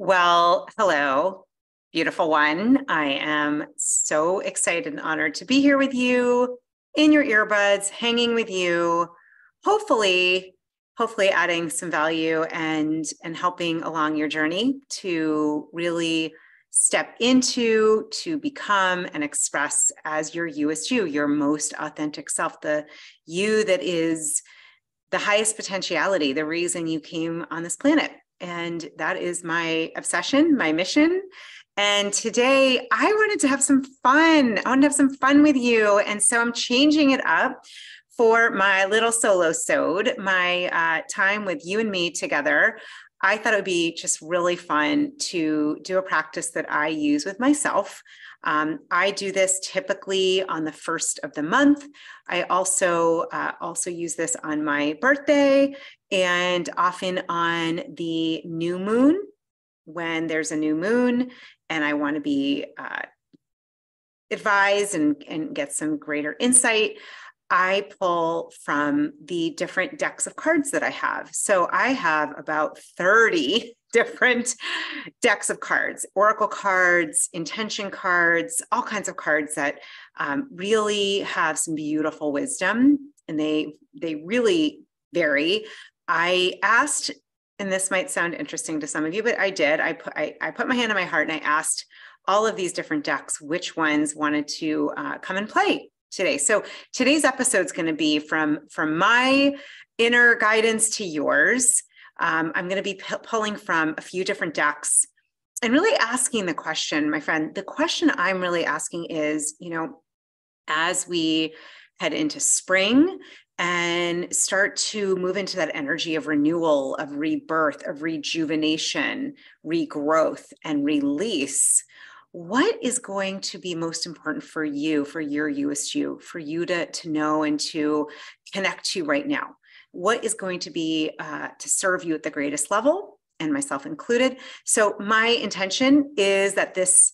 Well, hello, beautiful one. I am so excited and honored to be here with you in your earbuds, hanging with you, hopefully, hopefully adding some value and helping along your journey to really step into, to become and express as your Youest You, your most authentic self, the you that is the highest potentiality, the reason you came on this planet. And that is my obsession, my mission. And today I wanted to have some fun. I wanted to have some fun with you. And so I'm changing it up for my little solo sode, my time with you and me together. I thought it would be just really fun to do a practice that I use with myself. I do this typically on the first of the month. I also use this on my birthday and often on the new moon, when there's a new moon and I want to be advised and get some greater insight. I pull from the different decks of cards that I have. So I have about 30 different decks of cards, oracle cards, intention cards, all kinds of cards that really have some beautiful wisdom, and they really vary. I asked, and this might sound interesting to some of you, but I did. I put my hand on my heart and I asked all of these different decks which ones wanted to come and play today. So today's episode is going to be from my inner guidance to yours. I'm going to be pulling from a few different decks and really asking the question, my friend, the question I'm really asking is, as we head into spring and start to move into that energy of renewal, of rebirth, of rejuvenation, regrowth, and release, what is going to be most important for you, for your Youest You, for you to know and to connect to right now? What is going to be to serve you at the greatest level, and myself included? So my intention is that this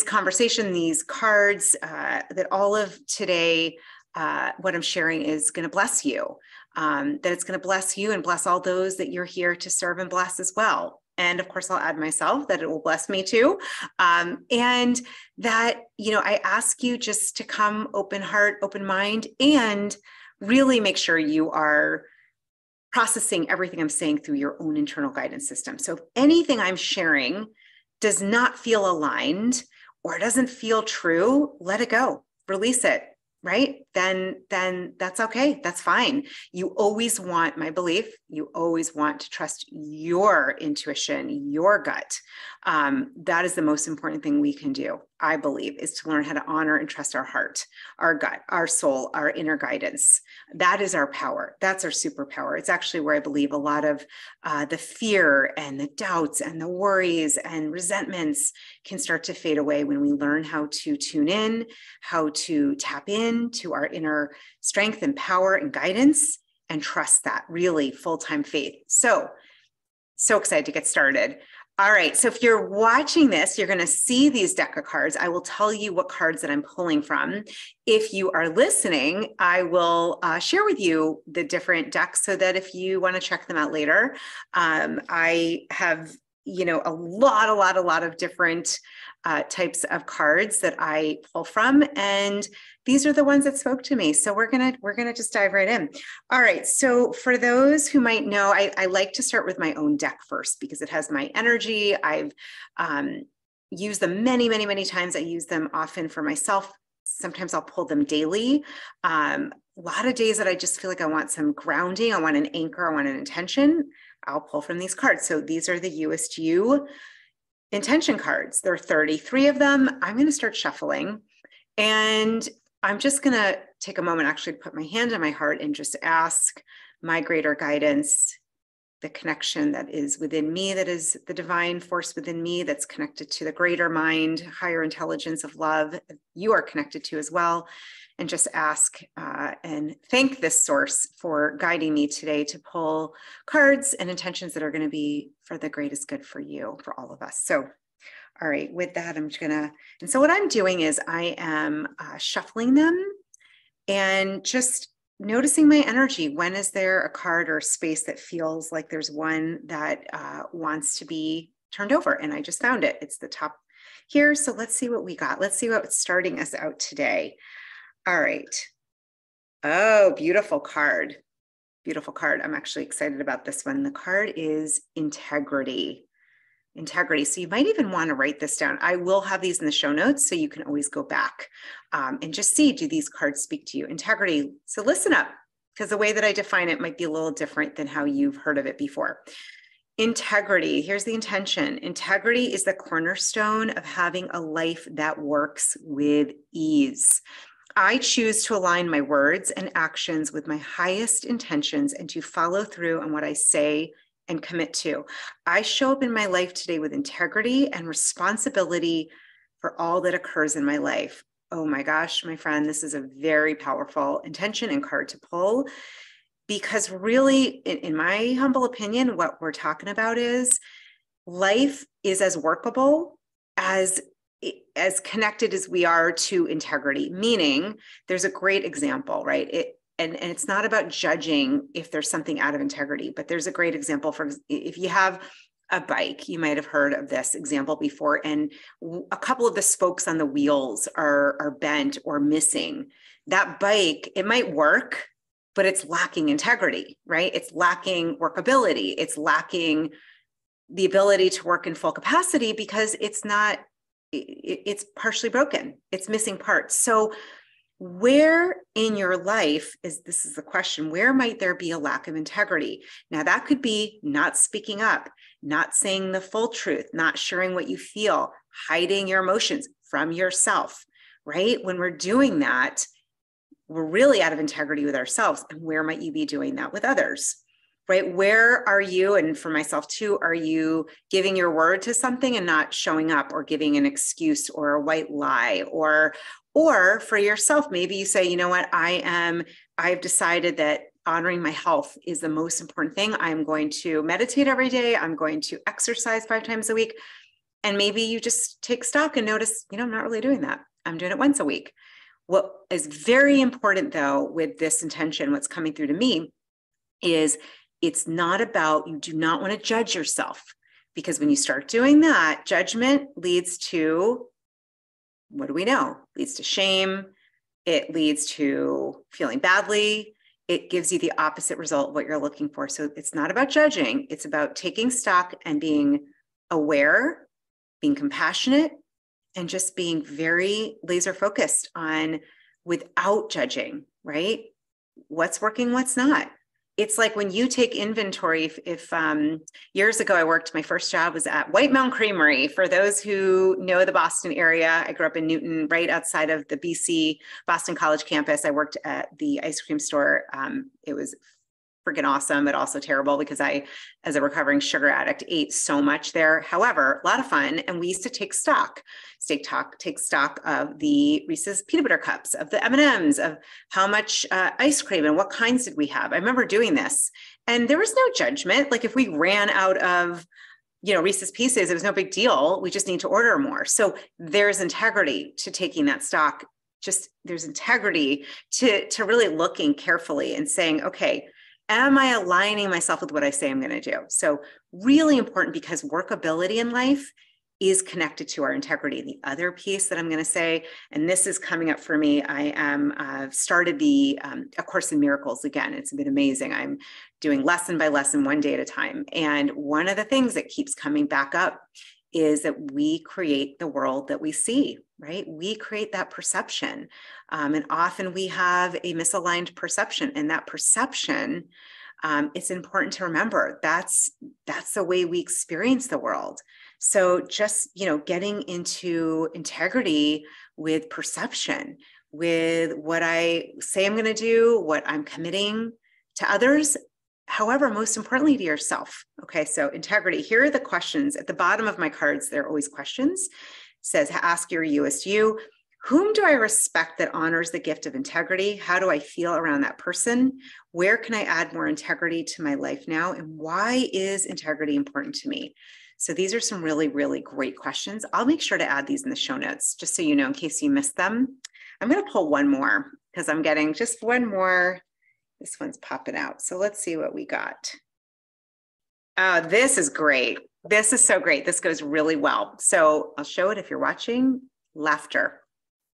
conversation, these cards, that all of today, what I'm sharing is going to bless you, that it's going to bless you and bless all those that you're here to serve and bless as well. And of course, I'll add myself that it will bless me too. And that, I ask you just to come open heart, open mind, and really make sure you are processing everything I'm saying through your own internal guidance system. So if anything I'm sharing does not feel aligned or doesn't feel true, let it go, release it. Right? Then that's okay. That's fine. You always want, my belief, you always want to trust your intuition, your gut. That is the most important thing we can do, I believe, is to learn how to honor and trust our heart, our gut, our soul, our inner guidance. That is our power. That's our superpower. It's actually where I believe a lot of the fear and the doubts and the worries and resentments can start to fade away when we learn how to tune in, how to tap in to our inner strength and power and guidance, and trust that really full-time faith. So excited to get started. All right. So if you're watching this, you're going to see these deck of cards. I will tell you what cards that I'm pulling from. If you are listening, I will share with you the different decks so that if you want to check them out later, I have, a lot of different types of cards that I pull from, and these are the ones that spoke to me. So we're gonna just dive right in. All right. So for those who might know, I like to start with my own deck first because it has my energy. I've used them many times. I use them often for myself. Sometimes I'll pull them daily. A lot of days that I just feel like I want some grounding. I want an anchor. I want an intention. I'll pull from these cards. So these are the Youest You intention cards. There are 33 of them. I'm going to start shuffling, and I'm just going to take a moment actually to put my hand on my heart and just ask my greater guidance, the connection that is within me, that is the divine force within me, that's connected to the greater mind, higher intelligence of love you are connected to as well. And just ask and thank this source for guiding me today to pull cards and intentions that are going to be for the greatest good for you, for all of us. So, all right, with that, I'm just gonna, and so what I'm doing is I am shuffling them and just noticing my energy. When is there a card or a space that feels like there's one that wants to be turned over and I just found it. It's the top here. So let's see what we got. Let's see what's starting us out today. All right. Oh, beautiful card. Beautiful card. I'm actually excited about this one. The card is integrity. Integrity. So you might even want to write this down. I will have these in the show notes so you can always go back and just see, do these cards speak to you? Integrity. So listen up, because the way that I define it might be a little different than how you've heard of it before. Integrity. Here's the intention. Integrity is the cornerstone of having a life that works with ease. I choose to align my words and actions with my highest intentions and to follow through on what I say and commit to. I show up in my life today with integrity and responsibility for all that occurs in my life. Oh my gosh, my friend, this is a very powerful intention and card to pull, because really, in my humble opinion, what we're talking about is life is as workable, as connected as we are to integrity, meaning there's a great example, right? And it's not about judging if there's something out of integrity, but there's a great example for if you have a bike, you might have heard of this example before, and a couple of the spokes on the wheels are bent or missing. That bike, it might work, but it's lacking integrity, right? It's lacking workability. It's lacking the ability to work in full capacity because it's partially broken. It's missing parts. So where in your life this is the question, where might there be a lack of integrity? Now that could be not speaking up, not saying the full truth, not sharing what you feel, hiding your emotions from yourself, right? When we're doing that, we're really out of integrity with ourselves. And where might you be doing that with others, right? Where are you, and for myself too, are you giving your word to something and not showing up, or giving an excuse or a white lie, or for yourself, maybe you say, you know what, I've decided that honoring my health is the most important thing. I'm going to meditate every day. I'm going to exercise 5 times a week. And maybe you just take stock and notice, I'm not really doing that. I'm doing it once a week. What is very important though, with this intention, what's coming through to me is it's not about, you do not want to judge yourself, because when you start doing that, judgment leads to, what do we know? Leads to shame. It leads to feeling badly. It gives you the opposite result of what you're looking for. So it's not about judging. It's about taking stock and being aware, being compassionate, and just being very laser focused on, without judging, right? What's working, what's not. It's like when you take inventory, if years ago my first job was at White Mountain Creamery. For those who know the Boston area, I grew up in Newton, right outside of the BC Boston College campus. I worked at the ice cream store. It was freaking awesome, but also terrible because I, as a recovering sugar addict, ate so much there. However, a lot of fun. And we used to take stock of the Reese's peanut butter cups, of the M&Ms, of how much ice cream and what kinds did we have. I remember doing this, and there was no judgment. Like if we ran out of, Reese's Pieces, it was no big deal. We just need to order more. So there's integrity to taking that stock. Just there's integrity to really looking carefully and saying, okay, am I aligning myself with what I say I'm going to do? So really important, because workability in life is connected to our integrity. The other piece that I'm going to say, and this is coming up for me, I've started the A Course in Miracles again. It's been amazing. I'm doing lesson by lesson, one day at a time. And one of the things that keeps coming back up is that we create the world that we see, right? We create that perception. And often we have a misaligned perception, and that perception, it's important to remember that's the way we experience the world. So just, getting into integrity with perception, with what I say I'm going to do, what I'm committing to others. However, most importantly, to yourself. Okay, so integrity. Here are the questions at the bottom of my cards. There are always questions. It says, ask your Youest You. Whom do I respect that honors the gift of integrity? How do I feel around that person? Where can I add more integrity to my life now? And why is integrity important to me? So these are some really, really great questions. I'll make sure to add these in the show notes, just so you know, in case you missed them. I'm going to pull one more because I'm getting just one more. This one's popping out. So let's see what we got. Oh, this is great. This is so great. This goes really well. So I'll show it if you're watching. Laughter.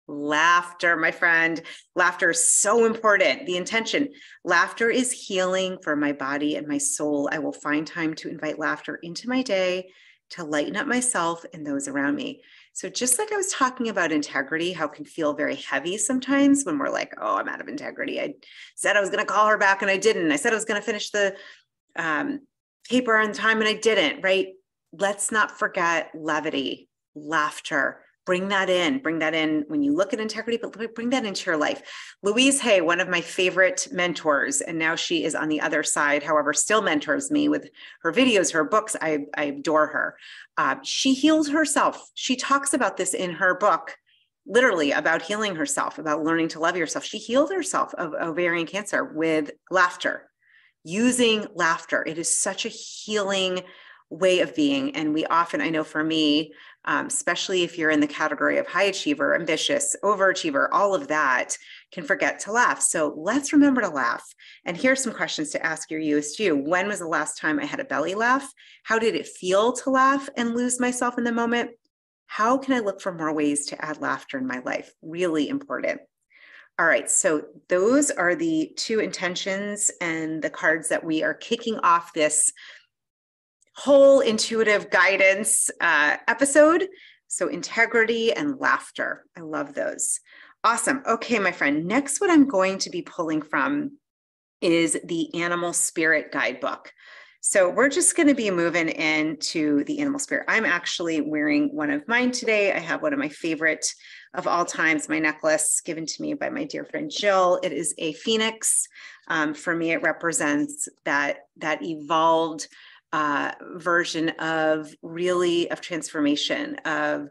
Laughter, my friend. Laughter is so important. The intention. Laughter is healing for my body and my soul. I will find time to invite laughter into my day to lighten up myself and those around me. So just like I was talking about integrity, how it can feel very heavy sometimes when we're like, oh, I'm out of integrity. I said I was going to call her back and I didn't. I said I was going to finish the paper on time and I didn't, right? Let's not forget levity, laughter. Bring that in when you look at integrity, but bring that into your life. Louise Hay, one of my favorite mentors, and now she is on the other side, however, still mentors me with her videos, her books. I adore her. She healed herself. She talks about this in her book, literally about healing herself, about learning to love yourself. She healed herself of ovarian cancer with laughter, using laughter. It is such a healing way of being. And we often, I know for me, especially if you're in the category of high achiever, ambitious, overachiever, all of that, can forget to laugh. So let's remember to laugh. And here's some questions to ask your Youest You. When was the last time I had a belly laugh? How did it feel to laugh and lose myself in the moment? How can I look for more ways to add laughter in my life? Really important. All right, so those are the two intentions and the cards that we are kicking off this whole intuitive guidance episode. So integrity and laughter. I love those. Awesome. Okay, my friend. Next, what I'm going to be pulling from is the Animal Spirit Guidebook. So we're just going to be moving into the animal spirit. I'm actually wearing one of mine today. I have one of my favorite of all times, my necklace given to me by my dear friend Jill. It is a phoenix. For me, it represents that evolved version of transformation, of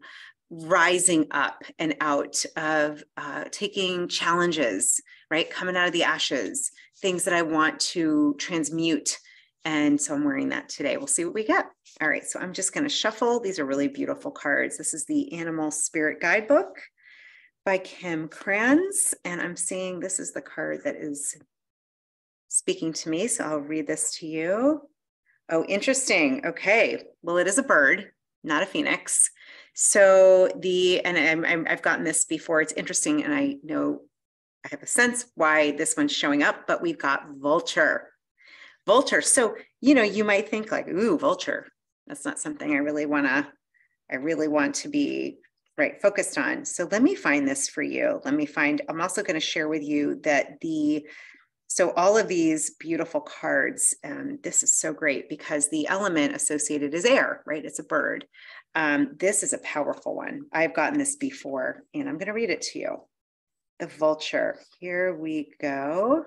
rising up and out, of taking challenges, right? Coming out of the ashes, things that I want to transmute. And so I'm wearing that today. We'll see what we get. All right, so I'm just going to shuffle. These are really beautiful cards. This is the Animal Spirit Guidebook by Kim Kranz. And I'm seeing this is the card that is speaking to me. So I'll read this to you. Oh, interesting. Okay. Well, it is a bird, not a phoenix. So I've gotten this before. It's interesting. And I know I have a sense why this one's showing up, but we've got vulture. Vulture. So, you might think like, ooh, vulture. That's not something I really want to be focused on. So let me find this for you. I'm also going to share with you that so all of these beautiful cards, this is so great because the element associated is air, right? It's a bird. This is a powerful one. I've gotten this before, and I'm going to read it to you. The vulture. Here we go.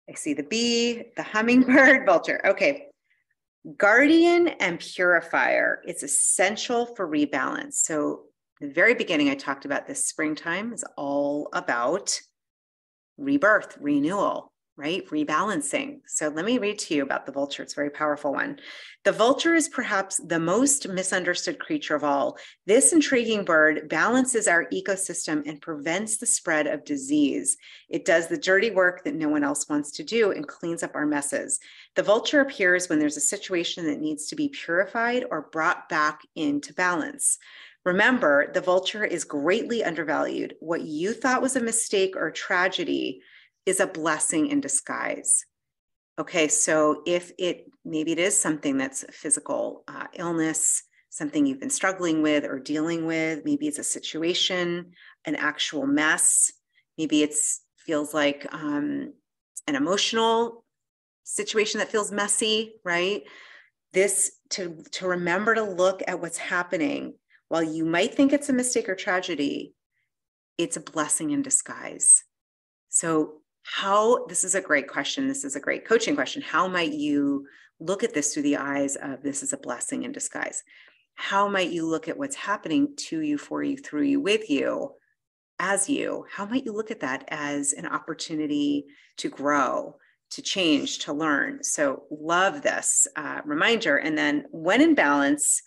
I see the bee, the hummingbird, vulture. Okay. Guardian and purifier. It's essential for rebalance. So in the very beginning, I talked about this springtime is all about rebirth, renewal, right? Rebalancing. So let me read to you about the vulture. It's a very powerful one. The vulture is perhaps the most misunderstood creature of all. This intriguing bird balances our ecosystem and prevents the spread of disease. It does the dirty work that no one else wants to do and cleans up our messes. The vulture appears when there's a situation that needs to be purified or brought back into balance. Remember, the vulture is greatly undervalued. What you thought was a mistake or tragedy is a blessing in disguise. Okay, so maybe it is something that's a physical illness, something you've been struggling with or dealing with. Maybe it's a situation, an actual mess. Maybe it feels like an emotional situation that feels messy, right? This to remember to look at what's happening. While you might think it's a mistake or tragedy, it's a blessing in disguise. So this is a great question. This is a great coaching question. How might you look at this through the eyes of this is a blessing in disguise? How might you look at what's happening to you, for you, through you, with you, as you? How might you look at that as an opportunity to grow, to change, to learn? So love this reminder. And then when in balance,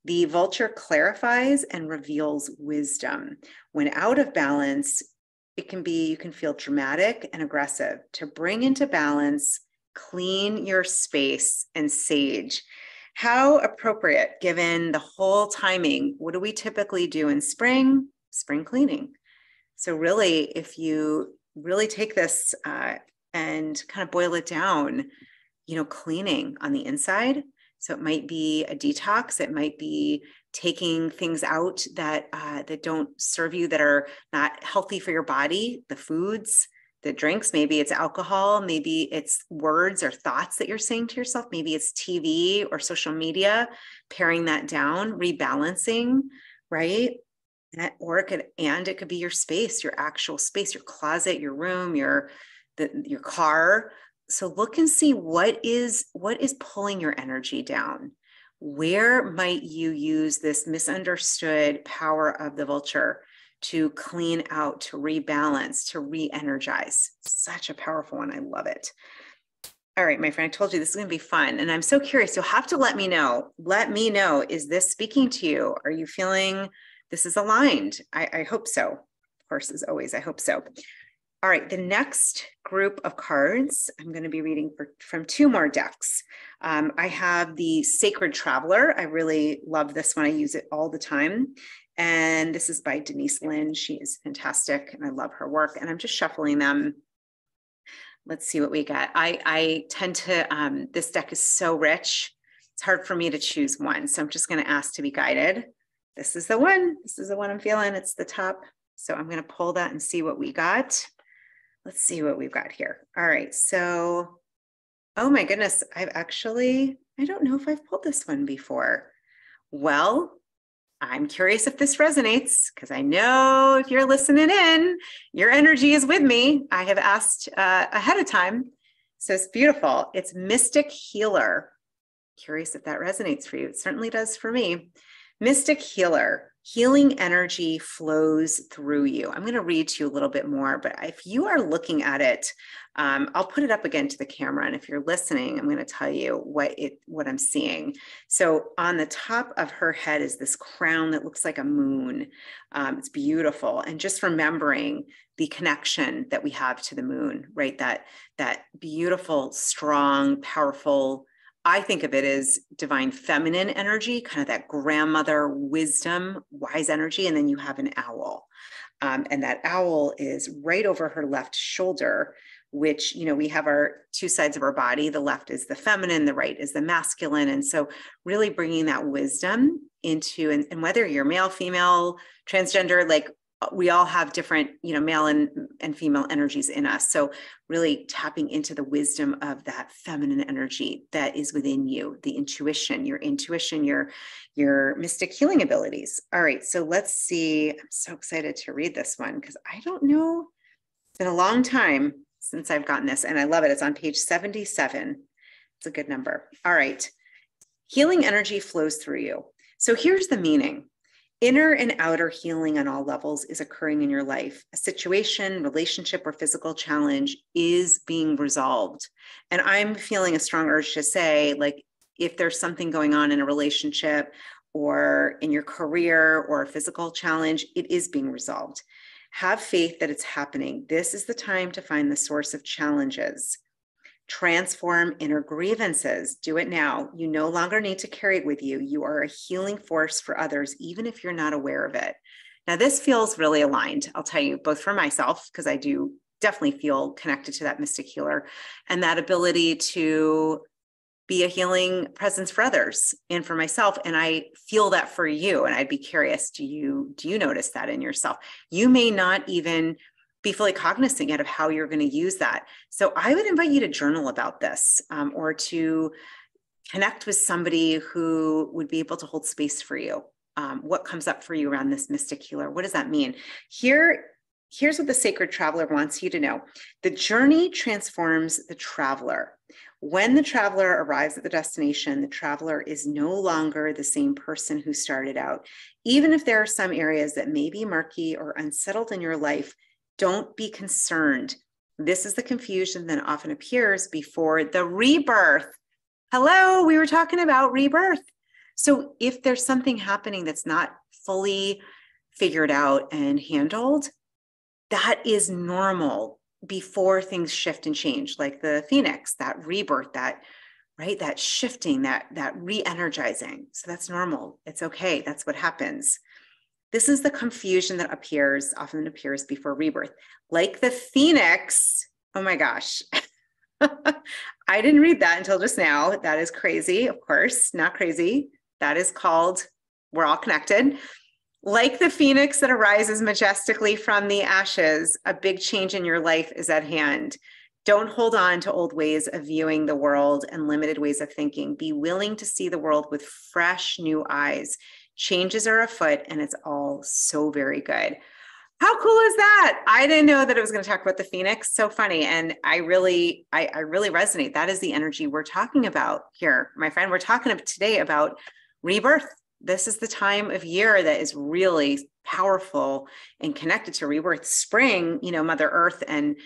the vulture clarifies and reveals wisdom. When out of balance, you can feel dramatic and aggressive. To bring into balance, clean your space and sage. How appropriate given the whole timing. What do we typically do in spring? Spring cleaning. So really, if you really take this and kind of boil it down, cleaning on the inside. So it might be a detox. It might be taking things out that don't serve you, that are not healthy for your body, the foods, the drinks. Maybe it's alcohol, maybe it's words or thoughts that you're saying to yourself, maybe it's TV or social media, paring that down, rebalancing, right? Or it could be your space, your actual space, your closet, your room, your car. So look and see what is pulling your energy down. Where might you use this misunderstood power of the vulture to clean out, to rebalance, to re-energize? Such a powerful one. I love it. All right, my friend, I told you this is going to be fun. And I'm so curious. You'll have to let me know. Let me know. Is this speaking to you? Are you feeling this is aligned? I hope so. Of course, as always, I hope so. All right, the next group of cards, I'm going to be reading from two more decks. I have the Sacred Traveler. I really love this one. I use it all the time. And this is by Denise Lynn. She is fantastic, and I love her work. And I'm just shuffling them. Let's see what we got. I tend to, this deck is so rich. It's hard for me to choose one. So I'm just going to ask to be guided. This is the one. This is the one I'm feeling. It's the top. So I'm going to pull that and see what we got. Let's see what we've got here. All right. So, oh my goodness. I don't know if I've pulled this one before. Well, I'm curious if this resonates, because I know if you're listening in, your energy is with me. I have asked ahead of time. So it's beautiful. It's Mystic Healer. Curious if that resonates for you. It certainly does for me. Mystic Healer. Healing energy flows through you. I'm going to read to you a little bit more, but if you are looking at it, I'll put it up again to the camera. And if you're listening, I'm going to tell you what I'm seeing. So on the top of her head is this crown that looks like a moon. It's beautiful. And just remembering the connection that we have to the moon, right? That beautiful, strong, powerful, I think of it as divine feminine energy, kind of that grandmother wisdom, wise energy. And then you have an owl. And that owl is right over her left shoulder, which, we have our two sides of our body. The left is the feminine, the right is the masculine. And so really bringing that wisdom into, and whether you're male, female, transgender, like we all have different, male and female energies in us. So really tapping into the wisdom of that feminine energy that is within you, the intuition, your mystic healing abilities. All right. So let's see. I'm so excited to read this one because I don't know. It's been a long time since I've gotten this, and I love it. It's on page 77. It's a good number. All right. Healing energy flows through you. So here's the meaning. Inner and outer healing on all levels is occurring in your life. A situation, relationship, or physical challenge is being resolved. And I'm feeling a strong urge to say, like, if there's something going on in a relationship or in your career or a physical challenge, it is being resolved. Have faith that it's happening. This is the time to find the source of challenges. Transform inner grievances. Do it now. You no longer need to carry it with you. You are a healing force for others, even if you're not aware of it. Now, this feels really aligned. I'll tell you, both for myself, because I do definitely feel connected to that mystic healer and that ability to be a healing presence for others and for myself. And I feel that for you. And I'd be curious, do you notice that in yourself? You may not even be fully cognizant yet of how you're going to use that. So I would invite you to journal about this or to connect with somebody who would be able to hold space for you. What comes up for you around this mystic healer? What does that mean? Here's what the Sacred Traveler wants you to know. The journey transforms the traveler. When the traveler arrives at the destination, the traveler is no longer the same person who started out. Even if there are some areas that may be murky or unsettled in your life, don't be concerned. This is the confusion that often appears before the rebirth. Hello, we were talking about rebirth. So if there's something happening that's not fully figured out and handled, that is normal before things shift and change, like the phoenix, that rebirth, that right? That shifting, that re-energizing. So that's normal. It's okay. That's what happens. This is the confusion that often appears before rebirth. Like the phoenix, oh my gosh. I didn't read that until just now. That is crazy. Of course, not crazy. That is called, we're all connected. Like the phoenix that arises majestically from the ashes, a big change in your life is at hand. Don't hold on to old ways of viewing the world and limited ways of thinking. Be willing to see the world with fresh new eyes. Changes are afoot, and it's all so very good. How cool is that? I didn't know that it was going to talk about the phoenix. So funny. And I really resonate. That is the energy we're talking about here, my friend. We're talking today about rebirth. This is the time of year that is really powerful and connected to rebirth. Spring, Mother Earth and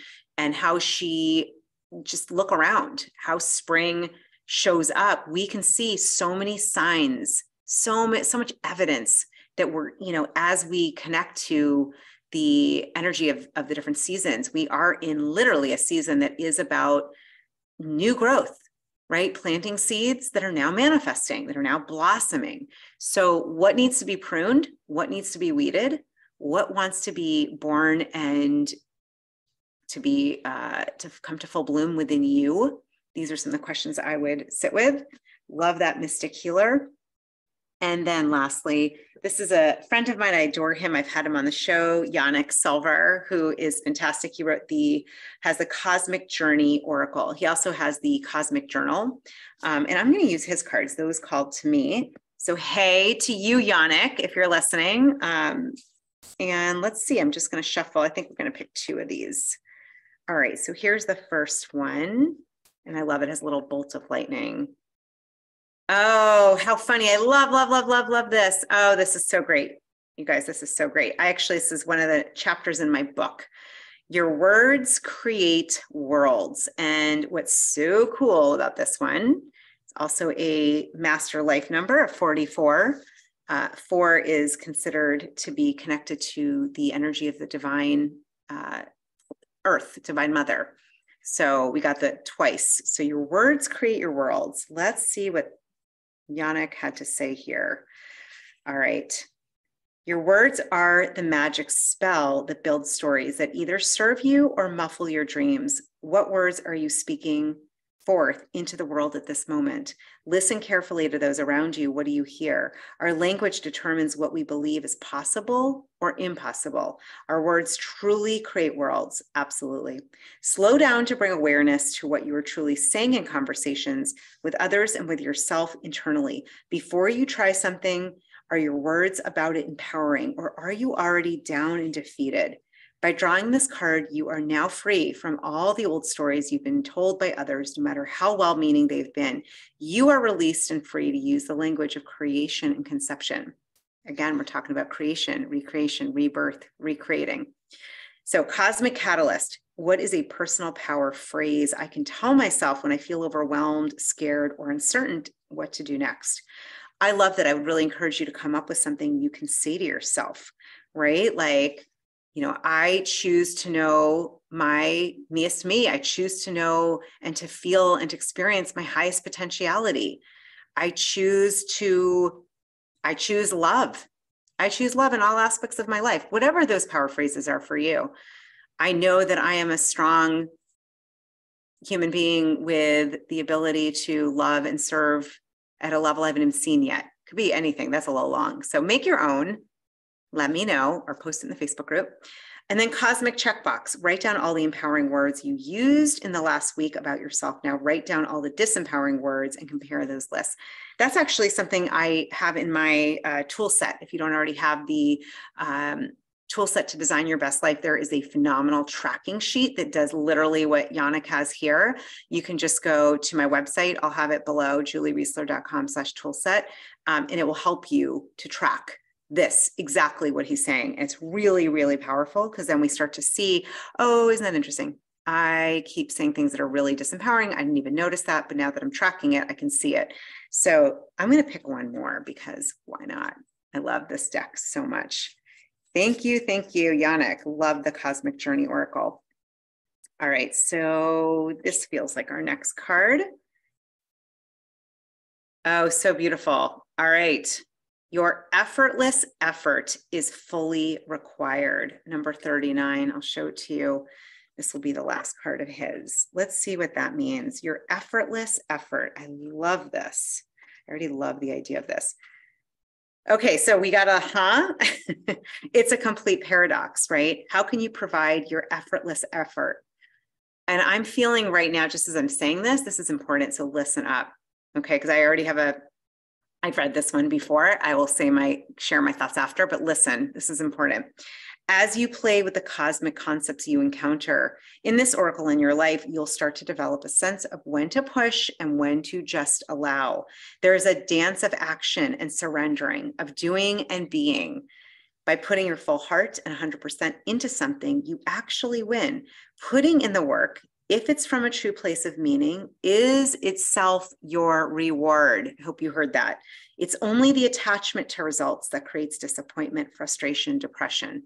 how she, just look around, how spring shows up. We can see so many signs, so much evidence that we're, as we connect to the energy of the different seasons, we are in literally a season that is about new growth, right? Planting seeds that are now manifesting, that are now blossoming. So what needs to be pruned? What needs to be weeded? What wants to be born and to be, to come to full bloom within you? These are some of the questions I would sit with. Love that mystic healer. And then lastly, this is a friend of mine. I adore him. I've had him on the show, Yannick Salvar, who is fantastic. He has the Cosmic Journey Oracle. He also has the Cosmic Journal. And I'm going to use his cards, those called to me. So, hey to you, Yannick, if you're listening. And let's see, I'm just going to shuffle. I think we're going to pick two of these. All right, so here's the first one. And I love it. It has a little bolt of lightning. Oh, how funny. I love this. Oh, this is so great. You guys, this is so great. This is one of the chapters in my book. Your words create worlds. And what's so cool about this one, it's also a master life number of 44. 4 is considered to be connected to the energy of the divine earth, divine mother. So we got that twice. So your words create your worlds. Let's see what Yannick had to say here. All right. Your words are the magic spell that builds stories that either serve you or muffle your dreams. What words are you speaking forth into the world at this moment? Listen carefully to those around you. What do you hear? Our language determines what we believe is possible or impossible. Our words truly create worlds. Absolutely. Slow down to bring awareness to what you are truly saying in conversations with others and with yourself internally. Before you try something, are your words about it empowering, or are you already down and defeated? By drawing this card, you are now free from all the old stories you've been told by others, no matter how well-meaning they've been. You are released and free to use the language of creation and conception. Again, we're talking about creation, recreation, rebirth, recreating. So, cosmic catalyst. What is a personal power phrase I can tell myself when I feel overwhelmed, scared, or uncertain what to do next? I love that. I would really encourage you to come up with something you can say to yourself, right? Like, I choose to know my Youest me. I choose to know and to feel and to experience my highest potentiality. I choose love. I choose love in all aspects of my life, whatever those power phrases are for you. I know that I am a strong human being with the ability to love and serve at a level I haven't even seen yet. Could be anything. That's a little long. So make your own. Let me know or post it in the Facebook group. And then cosmic checkbox, write down all the empowering words you used in the last week about yourself. Now write down all the disempowering words and compare those lists. That's actually something I have in my tool set. If you don't already have the tool set to design your best life, there is a phenomenal tracking sheet that does literally what Yannick has here. You can just go to my website. I'll have it below, juliereisler.com/toolset, and it will help you to track this, exactly what he's saying. It's really, really powerful, because then we start to see, oh, isn't that interesting? I keep saying things that are really disempowering. I didn't even notice that, but now that I'm tracking it, I can see it. So I'm going to pick one more, because why not? I love this deck so much. Thank you, Yannick. Love the Cosmic Journey Oracle. All right, so this feels like our next card. Oh, so beautiful. All right. Your effortless effort is fully required. Number 39. I'll show it to you. This will be the last card of his. Let's see what that means. Your effortless effort. I love this. I already love the idea of this. Okay, so we got it's a complete paradox, right? How can you provide your effortless effort? And I'm feeling right now, just as I'm saying this is important. So listen up. Okay, because I've read this one before. I will share my thoughts after, but listen, this is important. As you play with the cosmic concepts you encounter in this oracle in your life, you'll start to develop a sense of when to push and when to just allow. There is a dance of action and surrendering, of doing and being. By putting your full heart and 100% into something, you actually win. Putting in the work, if it's from a true place of meaning, is itself your reward. I hope you heard that. It's only the attachment to results that creates disappointment, frustration, depression.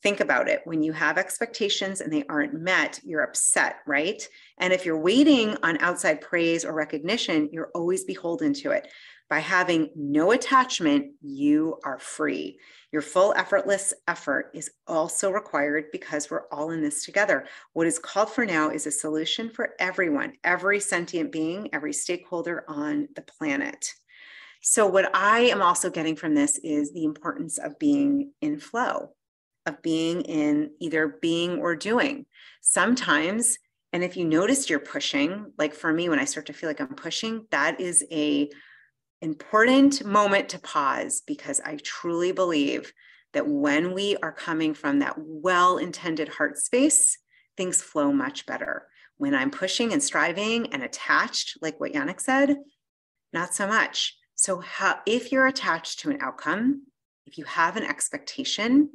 Think about it. When you have expectations and they aren't met, you're upset, right? And if you're waiting on outside praise or recognition, you're always beholden to it. By having no attachment, you are free. Your full effortless effort is also required because we're all in this together. What is called for now is a solution for everyone, every sentient being, every stakeholder on the planet. So what I am also getting from this is the importance of being in flow, of being in either being or doing. Sometimes, and if you notice you're pushing, like for me, when I start to feel like I'm pushing, that is a important moment to pause, because I truly believe that when we are coming from that well-intended heart space, things flow much better. When I'm pushing and striving and attached, like what Yannick said, not so much. So if you're attached to an outcome, if you have an expectation,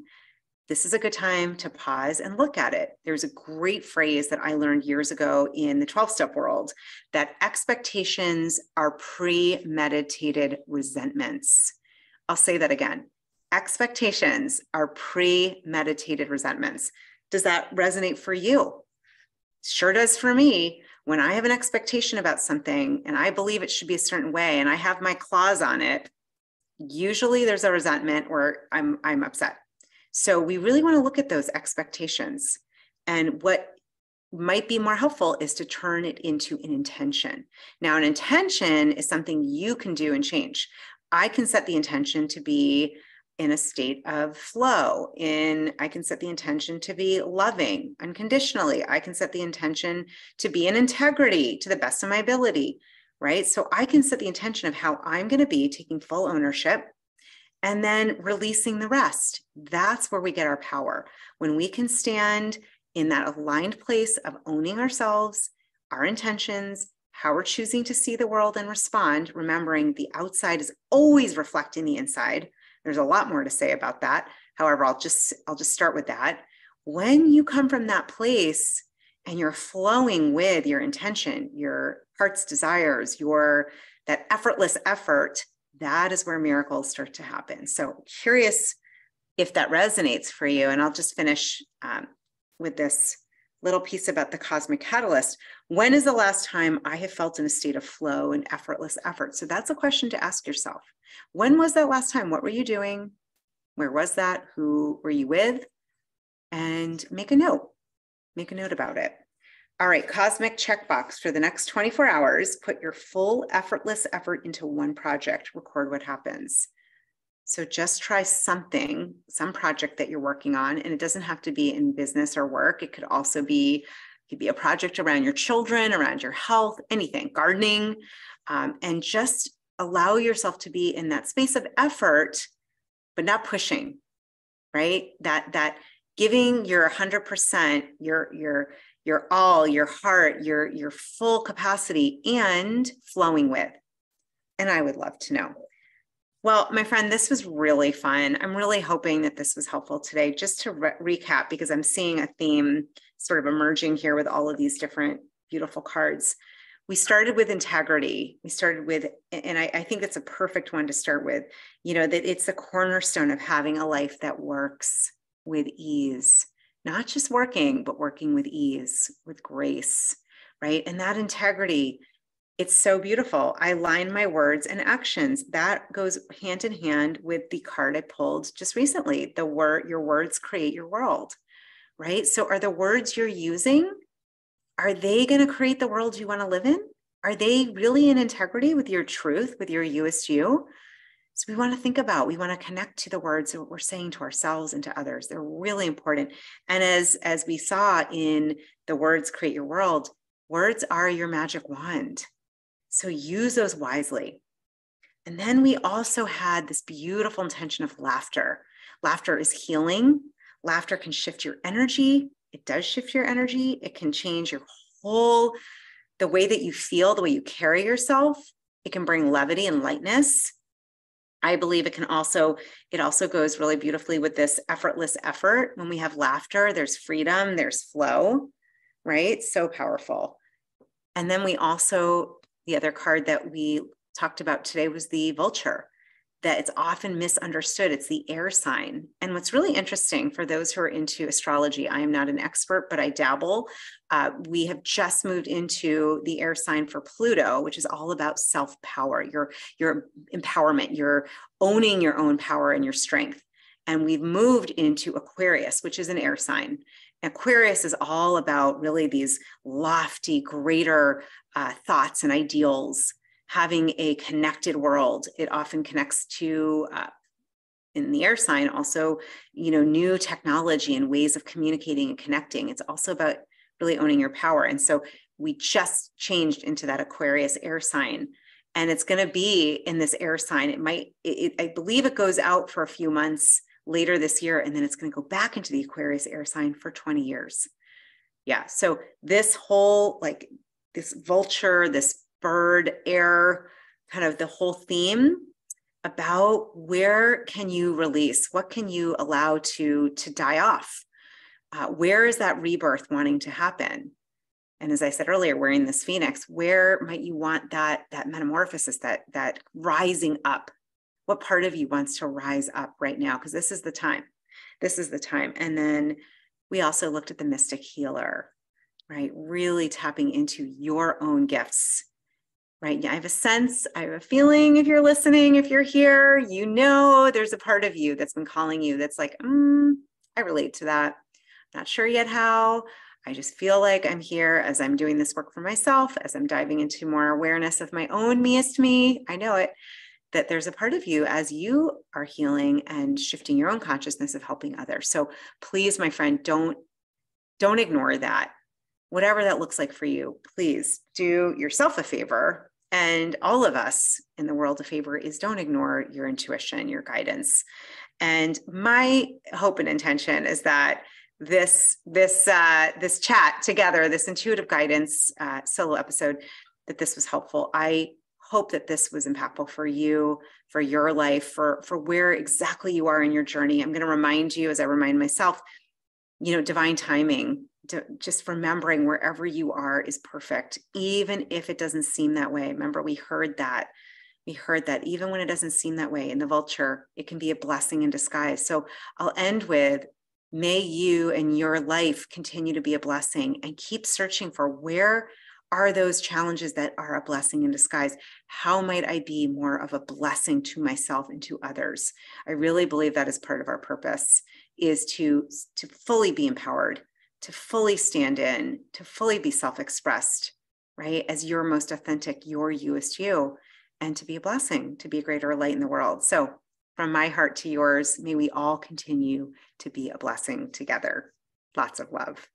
this is a good time to pause and look at it. There's a great phrase that I learned years ago in the 12-step world, that expectations are premeditated resentments. I'll say that again. Expectations are premeditated resentments. Does that resonate for you? Sure does for me. When I have an expectation about something and I believe it should be a certain way and I have my claws on it, usually there's a resentment or I'm upset. So we really want to look at those expectations. And what might be more helpful is to turn it into an intention. Now, an intention is something you can do and change. I can set the intention to be in a state of flow. I can set the intention to be loving unconditionally. I can set the intention to be in integrity to the best of my ability, right? So I can set the intention of how I'm going to be, taking full ownership, and then releasing the rest. That's where we get our power. When we can stand in that aligned place of owning ourselves, our intentions, how we're choosing to see the world and respond, remembering the outside is always reflecting the inside. There's a lot more to say about that. However, I'll just start with that. When you come from that place and you're flowing with your intention, your heart's desires, that effortless effort, that is where miracles start to happen. So curious if that resonates for you. And I'll just finish with this little piece about the cosmic catalyst. When is the last time I have felt in a state of flow and effortless effort? So that's a question to ask yourself. When was that last time? What were you doing? Where was that? Who were you with? And make a note about it. All right, cosmic checkbox for the next 24 hours, put your full effortless effort into one project, record what happens. So just try some project that you're working on, and it doesn't have to be in business or work. It could also be, a project around your children, around your health, anything, gardening, and just allow yourself to be in that space of effort, but not pushing, right? That giving your 100%, your all, your heart, your full capacity, and flowing with. And I would love to know. Well, my friend, this was really fun. I'm really hoping that this was helpful today. Just to recap, because I'm seeing a theme sort of emerging here with all of these different beautiful cards. We started with integrity. We started with, and I think it's a perfect one to start with, that it's the cornerstone of having a life that works with ease. Not just working, but working with ease, with grace, right? And that integrity, It's so beautiful. I align my words and actions. That goes hand in hand with the card I pulled just recently. Your words create your world, right? So are the words you're using, are they going to create the world you want to live in? Are they really in integrity with your truth, with your Youest You? So we want to think about, we want to connect to the words that we're saying to ourselves and to others. They're really important. And as we saw in the words create your world, words are your magic wand. So use those wisely. And then we also had this beautiful intention of laughter. Laughter is healing. Laughter can shift your energy. It does shift your energy. It can change your the way that you feel, the way you carry yourself. It can bring levity and lightness. I believe it also goes really beautifully with this effortless effort. When we have laughter, there's freedom, there's flow, right? So powerful. And then the other card that we talked about today was the vulture, that it's often misunderstood. It's the air sign. And what's really interesting for those who are into astrology, I am not an expert, but I dabble. We have just moved into the air sign for Pluto, which is all about self-power, your empowerment, you're owning your own power and your strength. And we've moved into Aquarius, which is an air sign. Aquarius is all about really these lofty, greater thoughts and ideals, having a connected world. It often connects to, in the air sign, also, new technology and ways of communicating and connecting. It's also about really owning your power. And so we just changed into that Aquarius air sign. And it's going to be in this air sign. I believe it goes out for a few months later this year, and then it's going to go back into the Aquarius air sign for 20 years. Yeah. So this whole, this vulture, this bird, air, kind of the whole theme about where can you release? What can you allow to die off? Where is that rebirth wanting to happen? And as I said earlier, wearing this phoenix, where might you want that metamorphosis, that rising up? What part of you wants to rise up right now? Because this is the time. This is the time. And then we also looked at the mystic healer, right? Really tapping into your own gifts, right? I have a feeling, if you're listening, if you're here, there's a part of you that's been calling you that's like, I relate to that. Not sure yet how. I just feel like I'm here as I'm doing this work for myself, as I'm diving into more awareness of my own meest me. I know it, that there's a part of you as you are healing and shifting your own consciousness of helping others. So please, my friend, don't ignore that. Whatever that looks like for you, please do yourself a favor, and all of us in the world a favor, is don't ignore your intuition, your guidance. And my hope and intention is that this chat together, this intuitive guidance solo episode, that this was helpful. I hope that this was impactful for you, for your life, for where exactly you are in your journey. I'm going to remind you, as I remind myself, divine timing, just remembering wherever you are is perfect, even if it doesn't seem that way. Remember, we heard that even when it doesn't seem that way in the vulture, it can be a blessing in disguise. So I'll end with, may you and your life continue to be a blessing, and keep searching for where are those challenges that are a blessing in disguise. How might I be more of a blessing to myself and to others? I really believe that is part of our purpose, is to fully be empowered, to fully stand in, to fully be self-expressed, right? As your most authentic, your Youest You, and to be a blessing, to be a greater light in the world. So from my heart to yours, may we all continue to be a blessing together. Lots of love.